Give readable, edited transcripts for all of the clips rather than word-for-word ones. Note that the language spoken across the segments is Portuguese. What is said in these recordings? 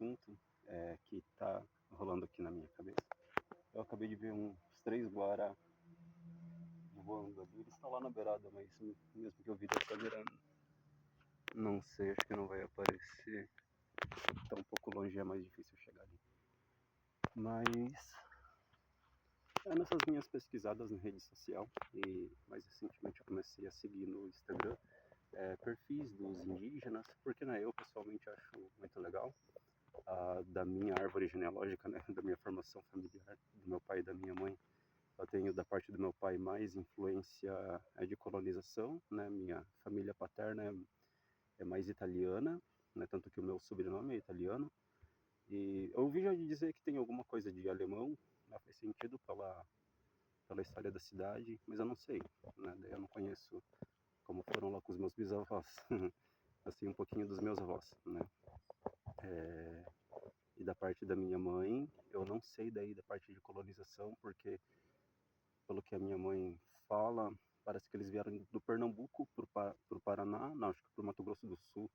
assunto que tá rolando aqui na minha cabeça. Eu acabei de ver uns 3 guará voando ali. Eles estão lá na beirada, mas mesmo que eu vi da câmera, não sei, acho que não vai aparecer. Tá um pouco longe, é mais difícil chegar ali. Mas nessas minhas pesquisadas na rede social, e mais recentemente eu comecei a seguir no Instagram perfis dos indígenas, porque eu pessoalmente acho muito legal. Da minha árvore genealógica, né, da minha formação familiar, do meu pai e da minha mãe, eu tenho da parte do meu pai mais influência de colonização, né, minha família paterna é mais italiana, né, tanto que o meu sobrenome é italiano, e eu ouvi já dizer que tem alguma coisa de alemão, né, faz sentido pela história da cidade, mas eu não sei, né, daí eu não conheço como foram lá com os meus bisavós, assim, um pouquinho dos meus avós, né. E da parte da minha mãe, eu não sei daí da parte de colonização, porque pelo que a minha mãe fala, parece que eles vieram do Pernambuco pro Paraná, não, acho que pro Mato Grosso do Sul,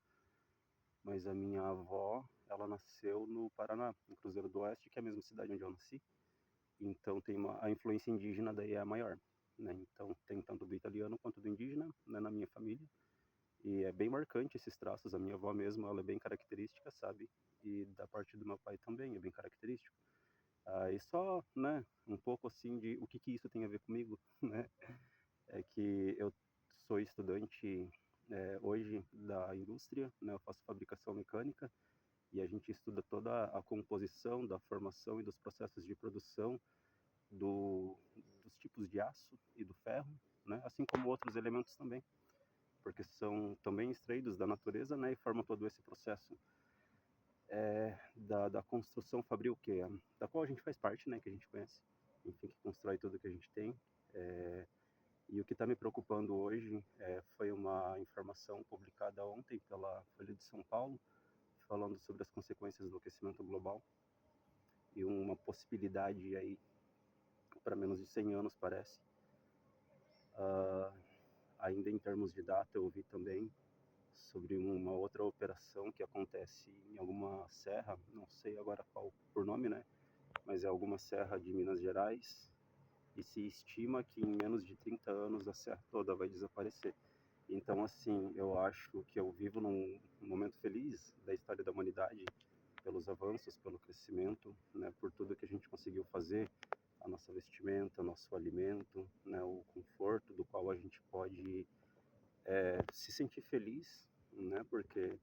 mas a minha avó, ela nasceu no Paraná, no Cruzeiro do Oeste, que é a mesma cidade onde eu nasci, então a influência indígena daí é a maior, né, então tem tanto do italiano quanto do indígena, né, na minha família, e é bem marcante esses traços, a minha avó mesmo, ela é bem característica, sabe, e da parte do meu pai também é bem característico. E só, né, um pouco assim de o que isso tem a ver comigo, né, é que eu sou estudante hoje da indústria, né, eu faço fabricação mecânica e a gente estuda toda a composição da formação e dos processos de produção dos tipos de aço e do ferro, né, assim como outros elementos também, porque são também extraídos da natureza, né, e formam todo esse processo da construção fabril, da qual a gente faz parte, né, que a gente conhece, enfim, que constrói tudo que a gente tem. E o que está me preocupando hoje foi uma informação publicada ontem pela Folha de São Paulo, falando sobre as consequências do aquecimento global e uma possibilidade aí para menos de 100 anos, parece. Ainda em termos de data, eu ouvi também sobre uma outra operação que acontece em alguma serra, não sei agora qual por nome, né? Mas é alguma serra de Minas Gerais, e se estima que em menos de 30 anos a serra toda vai desaparecer. Então, assim, eu acho que eu vivo num momento feliz da história da humanidade, pelos avanços, pelo crescimento, né, por tudo que a gente conseguiu fazer, a nossa vestimenta, nosso alimento, né, o conforto do qual a gente pode se sentir feliz, né, porque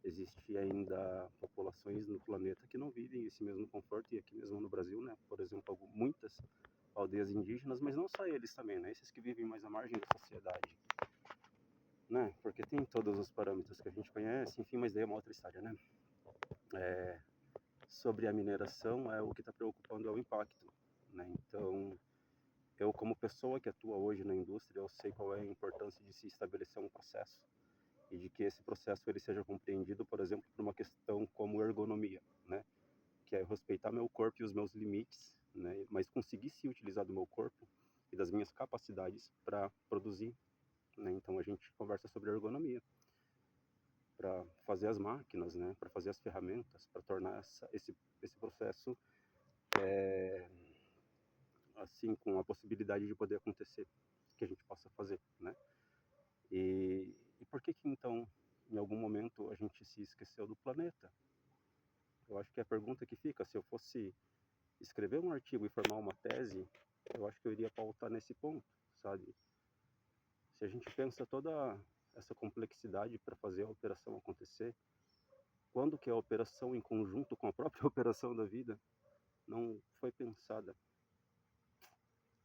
existe ainda populações no planeta que não vivem esse mesmo conforto, e aqui mesmo no Brasil, né, por exemplo, muitas aldeias indígenas, mas não só eles também, né, esses que vivem mais à margem da sociedade, né, porque tem todos os parâmetros que a gente conhece, enfim, mas daí é uma outra história, né. Sobre a mineração, o que está preocupando é o impacto, né, então eu, como pessoa que atua hoje na indústria, eu sei qual é a importância de se estabelecer um processo e de que esse processo ele seja compreendido, por exemplo, por uma questão como ergonomia, né, que é respeitar meu corpo e os meus limites, né, mas conseguir se utilizar do meu corpo e das minhas capacidades para produzir, né. Então a gente conversa sobre ergonomia para fazer as máquinas, né, para fazer as ferramentas, para tornar esse processo assim com a possibilidade de poder acontecer, que a gente possa fazer, né. E por que então, em algum momento, a gente se esqueceu do planeta? Eu acho que é a pergunta que fica, se eu fosse escrever um artigo e formar uma tese, eu acho que eu iria pautar nesse ponto, sabe? Se a gente pensa toda essa complexidade para fazer a operação acontecer, quando que a operação em conjunto com a própria operação da vida não foi pensada,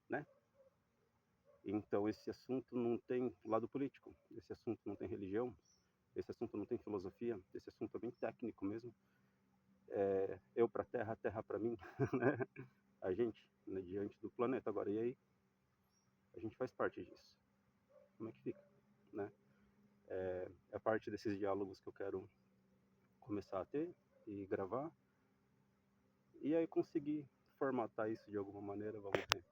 né? Então esse assunto não tem lado político, esse assunto não tem religião, esse assunto não tem filosofia, esse assunto é bem técnico mesmo. Eu para a Terra para mim, né? A gente, né, diante do planeta agora. E aí, a gente faz parte disso. Como é que fica, né? É parte desses diálogos que eu quero começar a ter e gravar. E aí conseguir formatar isso de alguma maneira, vamos ver.